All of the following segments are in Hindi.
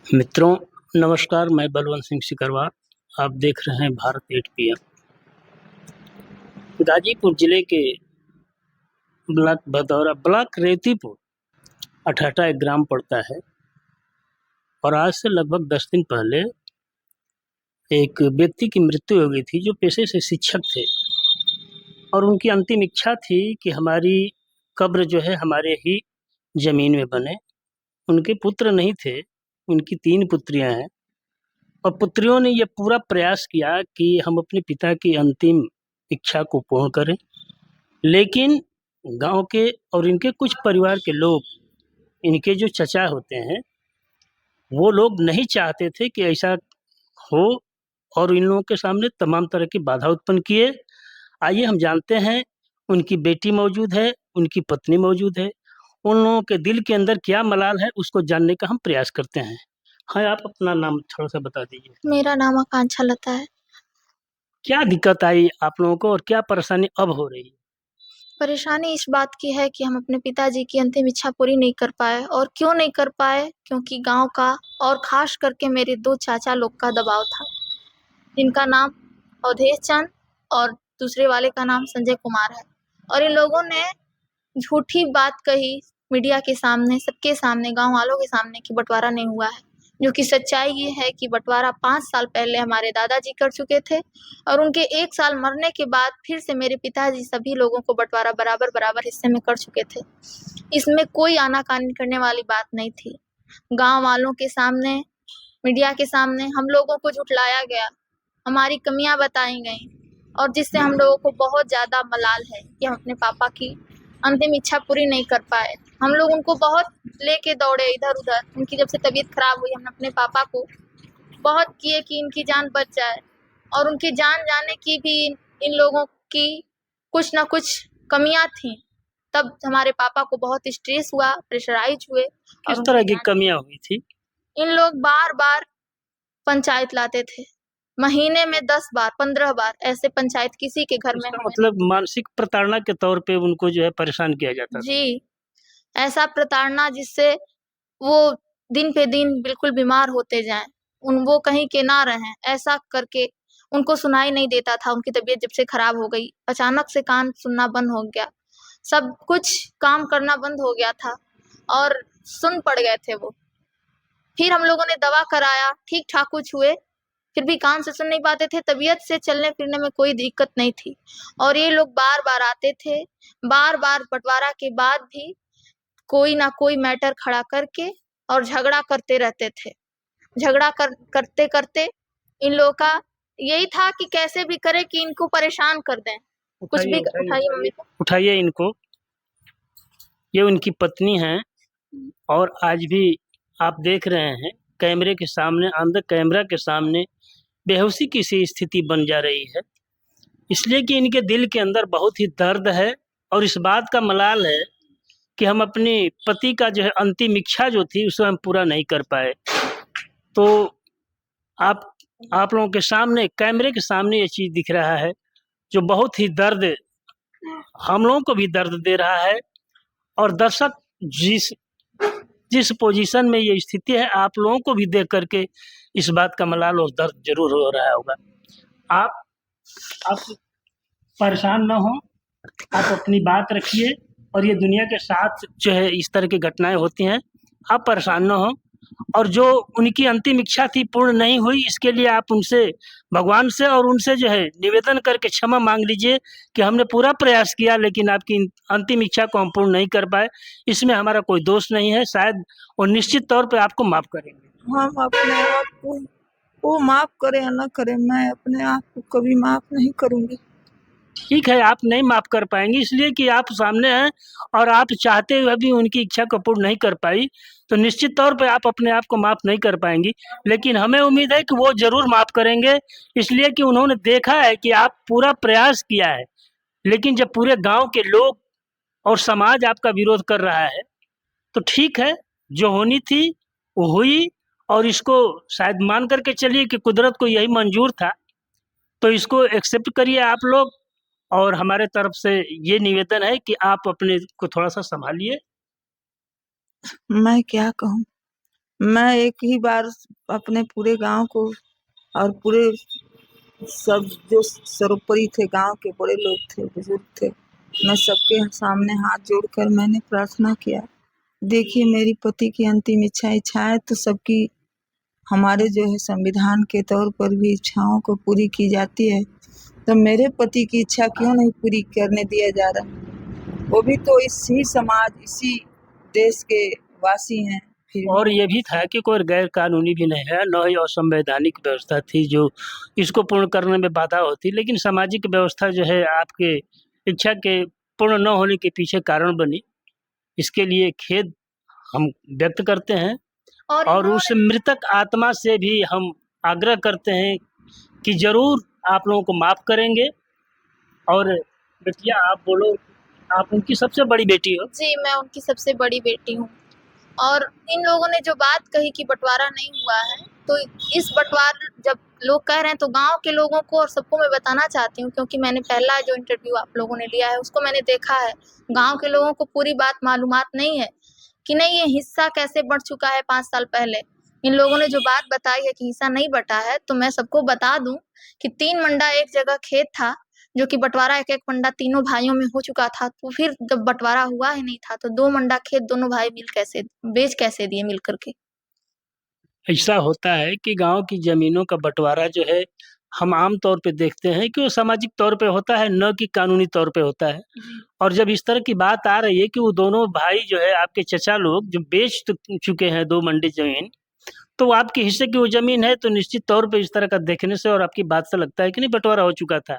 मित्रों, नमस्कार। मैं बलवंत सिंह सिकरवार। आप देख रहे हैं भारत 8 PM। गाजीपुर जिले के ब्लॉक भदौरा, ब्लॉक रेवतीपुर, अठाटा एक ग्राम पड़ता है। और आज से लगभग 10 दिन पहले एक व्यक्ति की मृत्यु हो गई थी जो पेशे से शिक्षक थे, और उनकी अंतिम इच्छा थी कि हमारी कब्र जो है हमारे ही जमीन में बने। उनके पुत्र नहीं थे, उनकी 3 पुत्रियां हैं, और पुत्रियों ने यह पूरा प्रयास किया कि हम अपने पिता की अंतिम इच्छा को पूर्ण करें। लेकिन गांव के और इनके कुछ परिवार के लोग, इनके जो चचा होते हैं, वो लोग नहीं चाहते थे कि ऐसा हो, और इन लोगों के सामने तमाम तरह की बाधा उत्पन्न किए। आइए हम जानते हैं, उनकी बेटी मौजूद है, उनकी पत्नी मौजूद है, उन लोगों के दिल के अंदर क्या मलाल है उसको जानने का हम प्रयास करते हैं। हाँ, आप अपना नाम थोड़ा सा बता दीजिए। मेरा नाम आकांक्षा लता है। क्या दिक्कत आई आप लोगों को और क्या परेशानी अब हो रही है? परेशानी इस बात की है कि हम अपने पिताजी की अंतिम इच्छा पूरी नहीं कर पाए। और क्यों नहीं कर पाए? क्योंकि गांव का और खास करके मेरे 2 चाचा लोग का दबाव था, जिनका नाम अवधेश चंद और दूसरे वाले का नाम संजय कुमार है। और इन लोगों ने झूठी बात कही मीडिया के सामने, सबके सामने, गाँव वालों के सामने कि बँटवारा नहीं हुआ है। जो कि सच्चाई ये है कि बँटवारा 5 साल पहले हमारे दादाजी कर चुके थे, और उनके 1 साल मरने के बाद फिर से मेरे पिताजी सभी लोगों को बँटवारा बराबर-बराबर हिस्से में कर चुके थे। इसमें कोई आनाकानी करने वाली बात नहीं थी। गाँव वालों के सामने, मीडिया के सामने हम लोगों को झुठलाया गया, हमारी कमियाँ बताई गईं, और जिससे हम लोगों को बहुत ज़्यादा मलाल है कि हम अपने पापा की अंतिम इच्छा पूरी नहीं कर पाए। हम लोग उनको बहुत लेके दौड़े इधर-उधर। उनकी जब से तबीयत खराब हुई, हमने अपने पापा को बहुत किए कि इनकी जान बच जाए, और उनकी जान जाने की भी इन लोगों की कुछ ना कुछ कमियाँ थीं। तब हमारे पापा को बहुत स्ट्रेस हुआ, प्रेशराइज़ हुए, किस और तरह उनकी की जान कमियां हुई थी? इन लोग बार-बार पंचायत लाते थे। महीने में 10 बार, 15 बार ऐसे पंचायत किसी के घर में इसका हमें नहीं। मतलब मानसिक प्रताड़ना के तौर पे उनको जो है परेशान किया जाता था। जी, ऐसा प्रताड़ना जिससे वो दिन पे दिन बिल्कुल बीमार होते जाएँ, वो कहीं के ना रहें, ऐसा करके उनको सुनाई नहीं देता था। उनकी तबीयत जब से खराब हो गई, अचानक से कान सुनना बंद हो गया, सब कुछ काम करना बंद हो गया था, और सुन्न पड़ गए थे वो। फिर हम लोगों ने दवा कराया, ठीक-ठाक कुछ हुए, फिर भी कान से सुन नहीं पाते थे, तबीयत से चलने-फिरने में कोई दिक्कत नहीं थी। और ये लोग बार-बार आते थे, बार-बार बँटवारा के बाद भी कोई ना कोई मैटर खड़ा करके और झगड़ा करते रहते थे। झगड़ा करते-करते इन लोगों का यही था कि कैसे भी करें कि इनको परेशान कर दें। कुछ उठाइए, भी उठाइए, उठाइए उठाइए, मम्मी को। उठाइए इनको। ये उनकी पत्नी हैं, और आज भी आप देख रहे हैं कैमरे के सामने, अंदर कैमरा के सामने बेहोशी की सी स्थिति बन जा रही है, इसलिए कि इनके दिल के अंदर बहुत ही दर्द है, और इस बात का मलाल है कि हम अपने पति का जो है अंतिम इच्छा जो थी उसे हम पूरा नहीं कर पाए। तो आप आप लोगों के सामने, कैमरे के सामने ये चीज़ दिख रहा है, जो बहुत ही दर्द हम लोगों को भी दर्द दे रहा है। और दर्शक जिस जिस पोजीशन में ये स्थिति है, आप लोगों को भी देख करके इस बात का मलाल और दर्द ज़रूर हो रहा होगा। आप आप परेशान ना हों, आप अपनी बात रखिए, और ये दुनिया के साथ जो है इस तरह की घटनाएँ होती हैं, आप परेशान ना हों। और जो उनकी अंतिम इच्छा थी पूर्ण नहीं हुई, इसके लिए आप उनसे, भगवान से और उनसे जो है निवेदन करके क्षमा माँग लीजिए कि हमने पूरा प्रयास किया लेकिन आपकी अंतिम इच्छा को हम पूर्ण नहीं कर पाए। इसमें हमारा कोई दोष नहीं है, शायद वो निश्चित तौर पे आपको माफ़ करेंगे। हम अपने आप को, वो माफ़ करे या ना करे, मैं अपने आप को कभी माफ़ नहीं करूँगी। ठीक है, आप नहीं माफ़ कर पाएँगी इसलिए कि आप सामने हैं, और आप चाहते हुए भी उनकी इच्छा को पूर्ण नहीं कर पाई, तो निश्चित तौर पे आप अपने आप को माफ़ नहीं कर पाएँगी। लेकिन हमें उम्मीद है कि वो ज़रूर माफ़ करेंगे, इसलिए कि उन्होंने देखा है कि आप पूरा प्रयास किया है। लेकिन जब पूरे गाँव के लोग और समाज आपका विरोध कर रहा है, तो ठीक है, जो होनी थी वो हुई, और इसको शायद मान कर के चलिए कि कुदरत को यही मंज़ूर था, तो इसको एक्सेप्ट करिए आप लोग। और हमारे तरफ से ये निवेदन है कि आप अपने को थोड़ा-सा सँभालिए। मैं क्या कहूँ? मैं एक ही बार अपने पूरे गांव को और पूरे सब जो सर्वोपरि थे, गांव के बड़े लोग थे, बुजुर्ग थे, मैं सबके सामने हाथ जोड़कर मैंने प्रार्थना किया, देखिए मेरी पति की अंतिम इच्छाएं तो सबकी हमारे जो है संविधान के तौर पर भी इच्छाओं को पूरी की जाती है, तो मेरे पति की इच्छा क्यों नहीं पूरी करने दिया जा रहा? वो भी तो इसी समाज, इसी देश के वासी हैं। फिर और ये भी था कि कोई गैर कानूनी भी नहीं है, न ही असंवैधानिक व्यवस्था थी जो इसको पूर्ण करने में बाधा होती, लेकिन सामाजिक व्यवस्था जो है आपके इच्छा के पूर्ण न होने के पीछे कारण बनी। इसके लिए खेद हम व्यक्त करते हैं और उस मृतक आत्मा से भी हम आग्रह करते हैं कि ज़रूर आप लोगों को माफ़ करेंगे। और बेटिया आप बोलो, आप उनकी सबसे बड़ी बेटी हो। जी, मैं उनकी सबसे बड़ी बेटी हूँ। और इन लोगों ने जो बात कही कि बंटवारा नहीं हुआ है, तो इस बंटवारा जब लोग कह रहे हैं तो गाँव के लोगों को और सबको मैं बताना चाहती हूँ, क्योंकि मैंने पहला जो इंटरव्यू आप लोगों ने लिया है उसको मैंने देखा है। गाँव के लोगों को पूरी बात मालूमात नहीं है कि नहीं ये हिस्सा कैसे बँट चुका है 5 साल पहले। इन लोगों ने जो बात बताई है कि हिस्सा नहीं बँटा है, तो मैं सबको बता दूँ कि 3 मंडा एक जगह खेत था, जो कि बँटवारा 1-1 मंडा तीनों भाइयों में हो चुका था। तो फिर जब बँटवारा हुआ ही नहीं था, तो 2 मंडा खेत दोनों भाई बेच कैसे दिए मिल कर के? ऐसा होता है कि गाँव की ज़मीनों का बँटवारा जो है, हम आम तौर पे देखते हैं कि वो सामाजिक तौर पे होता है, न कि कानूनी तौर पे होता है। और जब इस तरह की बात आ रही है कि वो दोनों भाई जो है आपके चचा लोग जो बेच चुके हैं 2 मंडी ज़मीन, तो वो आपके हिस्से की वो ज़मीन है, तो निश्चित तौर पे इस तरह का देखने से और आपकी बात से लगता है कि नहीं बँटवारा हो चुका था।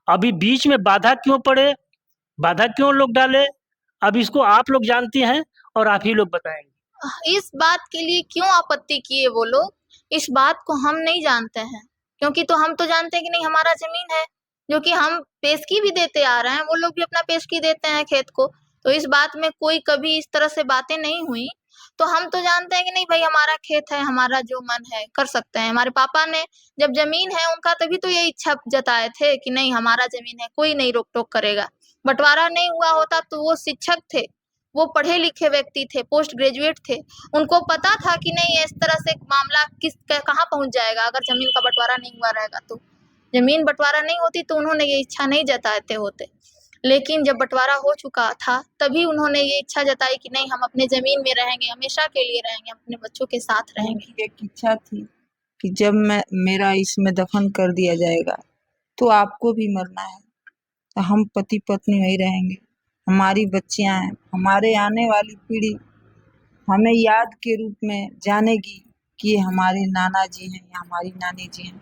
अभी बीच में बाधा क्यों पड़े, बाधा क्यों लोग डाले, अब इसको आप लोग जानती हैं और आप ही लोग बताएँगे। इस बात के लिए क्यों आपत्ति किए वो लोग, इस बात को हम नहीं जानते हैं, क्योंकि तो हम तो जानते हैं कि नहीं हमारा ज़मीन है, जो कि हम पेशगी भी देते आ रहे हैं, वो लोग भी अपना पेशगी देते हैं खेत को। तो इस बात में कोई कभी इस तरह से बातें नहीं हुई, तो हम तो जानते हैं कि नहीं भाई हमारा खेत है, हमारा जो मन है कर सकते हैं। हमारे पापा ने जब ज़मीन है उनका तभी तो ये इच्छा जताए थे कि नहीं हमारा ज़मीन है, कोई नहीं रोक-टोक करेगा। बँटवारा नहीं हुआ होता तो वो शिक्षक थे, वो पढ़े-लिखे व्यक्ति थे, पोस्ट ग्रेजुएट थे, उनको पता था कि नहीं इस तरह से मामला कहाँ पहुँच जाएगा अगर ज़मीन का बँटवारा नहीं हुआ रहेगा तो। ज़मीन बँटवारा नहीं होती तो उन्होंने ये इच्छा नहीं जताते होते। लेकिन जब बँटवारा हो चुका था, तभी उन्होंने ये इच्छा जताई कि नहीं हम अपने ज़मीन में रहेंगे, हमेशा के लिए रहेंगे, अपने बच्चों के साथ रहेंगे। उनकी एक इच्छा थी कि जब मेरा इसमें दफन कर दिया जाएगा तो आपको भी मरना है, तो हम पति पत्नी वही रहेंगे, हमारी बच्चियां हैं, हमारे आने वाली पीढ़ी हमें याद के रूप में जानेगी कि ये हमारे नाना जी हैं या हमारी नानी जी हैं,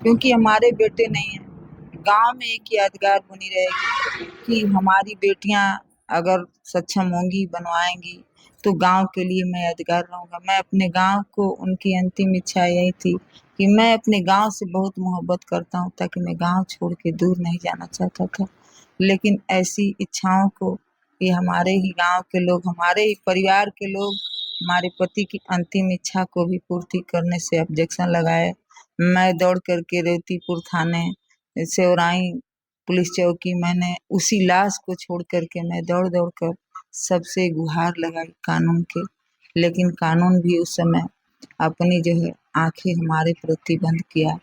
क्योंकि हमारे बेटे नहीं हैं। गांव में एक यादगार बनी रहेगी कि हमारी बेटियां अगर सक्षम होंगी, बनवाएंगी, तो गांव के लिए मैं यादगार रहूँगा। मैं अपने गांव को, उनकी अंतिम इच्छा यही थी कि मैं अपने गांव से बहुत मोहब्बत करता हूँ, ताकि मैं गांव छोड़ के दूर नहीं जाना चाहता था। लेकिन ऐसी इच्छाओं को ये हमारे ही गांव के लोग, हमारे ही परिवार के लोग हमारे पति की अंतिम इच्छा को भी पूर्ति करने से ऑब्जेक्शन लगाए। मैं दौड़ करके रेवतीपुर थाने सेवराई पुलिस चौकी, मैंने उसी लाश को छोड़ करके मैं दौड़ कर सबसे गुहार लगाई कानून के, लेकिन कानून भी उस समय अपनी जो है आंखें हमारे प्रति बंद किया।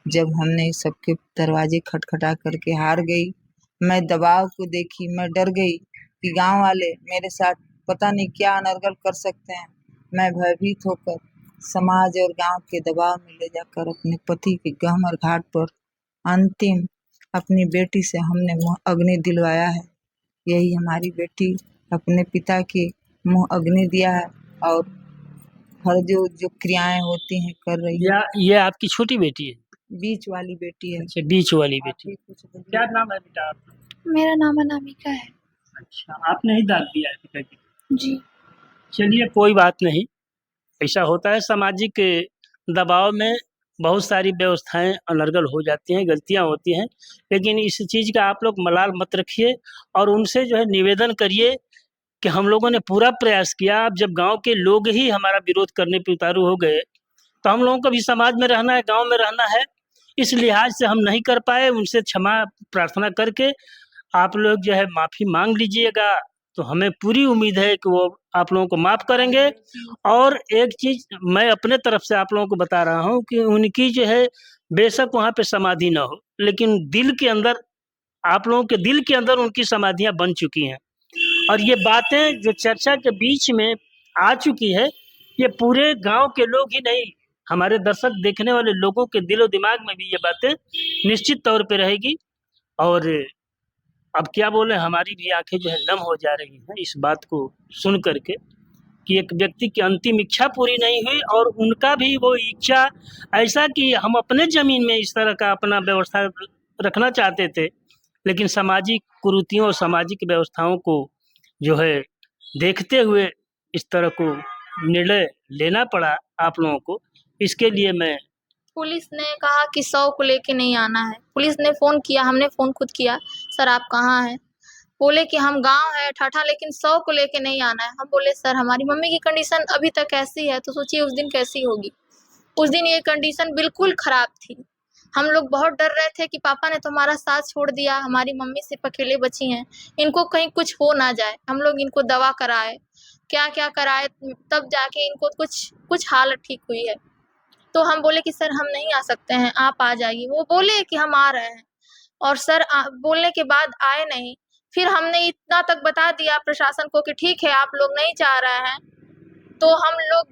जब हमने सबके दरवाजे खटखटा करके हार गई, मैं दबाव को देखी, मैं डर गई कि गांव वाले मेरे साथ पता नहीं क्या अनर्गल कर सकते हैं। मैं भयभीत होकर समाज और गांव के दबाव में ले जाकर अपने पति के गहमर घाट पर अंतिम अपनी बेटी से हमने मुँह अग्नि दिलवाया है। यही हमारी बेटी अपने पिता के मुँह अग्नि दिया है और हर जो क्रियाएं होती हैं कर रही है। या ये आपकी छोटी बेटी है? बीच वाली बेटी है। अच्छा, बीच वाली आप बेटी। भी कुछ बोलिए। क्या नाम है बेटा आपका? मेरा नाम अनामिका है। अच्छा, आपने ही दाग दिया है पिताजी को? जी। चलिए कोई बात नहीं, ऐसा होता है, सामाजिक दबाव में बहुत सारी व्यवस्थाएं अनर्गल हो जाती हैं, गलतियां होती हैं, लेकिन इस चीज़ का आप लोग मलाल मत रखिए और उनसे जो है निवेदन करिए कि हम लोगों ने पूरा प्रयास किया। अब जब गांव के लोग ही हमारा विरोध करने पे उतारू हो गए, तो हम लोगों को भी समाज में रहना है, गांव में रहना है, इस लिहाज से हम नहीं कर पाए। उनसे क्षमा प्रार्थना करके आप लोग जो है माफ़ी मांग लीजिएगा, तो हमें पूरी उम्मीद है कि वो आप लोगों को माफ़ करेंगे। और एक चीज़ मैं अपने तरफ से आप लोगों को बता रहा हूँ कि उनकी जो है बेशक वहाँ पे समाधि ना हो, लेकिन दिल के अंदर, आप लोगों के दिल के अंदर उनकी समाधियाँ बन चुकी हैं। और ये बातें जो चर्चा के बीच में आ चुकी है, ये पूरे गांव के लोग ही नहीं, हमारे दर्शक देखने वाले लोगों के दिलो दिमाग में भी ये बातें निश्चित तौर पे रहेगी। और अब क्या बोले, हमारी भी आंखें जो है नम हो जा रही हैं इस बात को सुन करके कि एक व्यक्ति की अंतिम इच्छा पूरी नहीं हुई और उनका भी वो इच्छा ऐसा कि हम अपने जमीन में इस तरह का अपना व्यवस्था रखना चाहते थे, लेकिन सामाजिक कुरीतियों और सामाजिक व्यवस्थाओं को जो है देखते हुए इस तरह को निर्णय लेना पड़ा आप लोगों को। इसके लिए मैं पुलिस ने कहा कि 100 को लेके नहीं आना है। पुलिस ने फ़ोन किया, हमने फ़ोन खुद किया, सर आप कहाँ हैं? बोले कि हम गाँव है ठाठा, लेकिन 100 को लेके नहीं आना है। हम बोले सर हमारी मम्मी की कंडीशन अभी तक ऐसी है, तो सोचिए उस दिन कैसी होगी। उस दिन ये कंडीशन बिल्कुल ख़राब थी। हम लोग बहुत डर रहे थे कि पापा ने तो हमारा साथ छोड़ दिया, हमारी मम्मी सिर्फ अकेले बची हैं, इनको कहीं कुछ हो ना जाए। हम लोग इनको दवा कराए, क्या-क्या कराए, तब जाके इनको कुछ हालत ठीक हुई है। तो हम बोले कि सर हम नहीं आ सकते हैं, आप आ जाइए। वो बोले कि हम आ रहे हैं और सर बोलने के बाद आए नहीं। फिर हमने इतना तक बता दिया प्रशासन को कि ठीक है आप लोग नहीं जा रहे हैं, तो हम लोग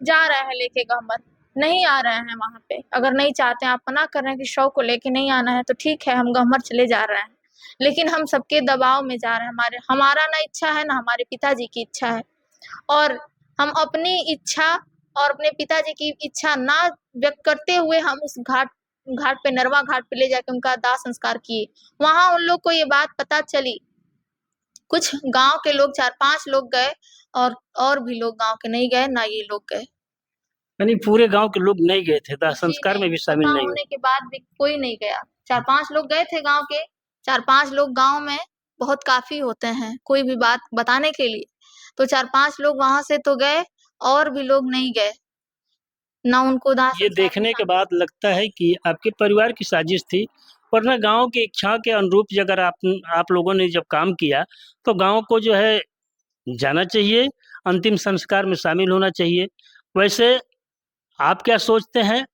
जा रहे हैं लेके गहमर, नहीं आ रहे हैं वहाँ पे। अगर नहीं चाहते हैं, आप मना कर रहे हैं कि शव को लेके नहीं आना है, तो ठीक है हम गहमर चले जा रहे हैं। लेकिन हम सबके दबाव में जा रहे हैं, हमारा ना इच्छा है ना हमारे पिताजी की इच्छा है। और हम अपनी इच्छा और अपने पिताजी की इच्छा ना व्यक्त करते हुए हम उस घाट पे, नरवा घाट पे ले जाके उनका दाह संस्कार किए। वहाँ उन लोग को ये बात पता चली। कुछ गाँव के लोग 4-5 लोग गए और भी लोग गाँव के नहीं गए, ना ये लोग गए। यानी पूरे गांव के लोग नहीं गए थे, दाह जी संस्कार में नहीं, भी पता शामिल नहीं हुए। होने के बाद भी कोई नहीं गया। 4-5 लोग गए थे गाँव के, 4-5 लोग गाँव में बहुत काफ़ी होते हैं, कोई भी बात बताने के लिए। तो 4-5 लोग वहाँ से तो गए और भी लोग नहीं गए, ना उनको दाह ये संस्कार में देखने के शामिल। बाद लगता है कि आपके परिवार की साजिश थी, वरना गांव की इच्छा के अनुरूप अगर आप लोगों ने जब काम किया तो गांव को जो है जाना चाहिए, अंतिम संस्कार में शामिल होना चाहिए। वैसे आप क्या सोचते हैं?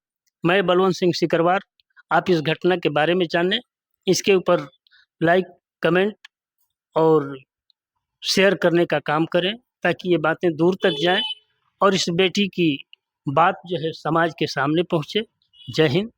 मैं बलवंत सिंह सिकरवार, आप इस घटना के बारे में जानें, इसके ऊपर लाइक, कमेंट और शेयर करने का काम करें ताकि ये बातें दूर तक जाएं और इस बेटी की बात जो है समाज के सामने पहुँचे। जय हिंद।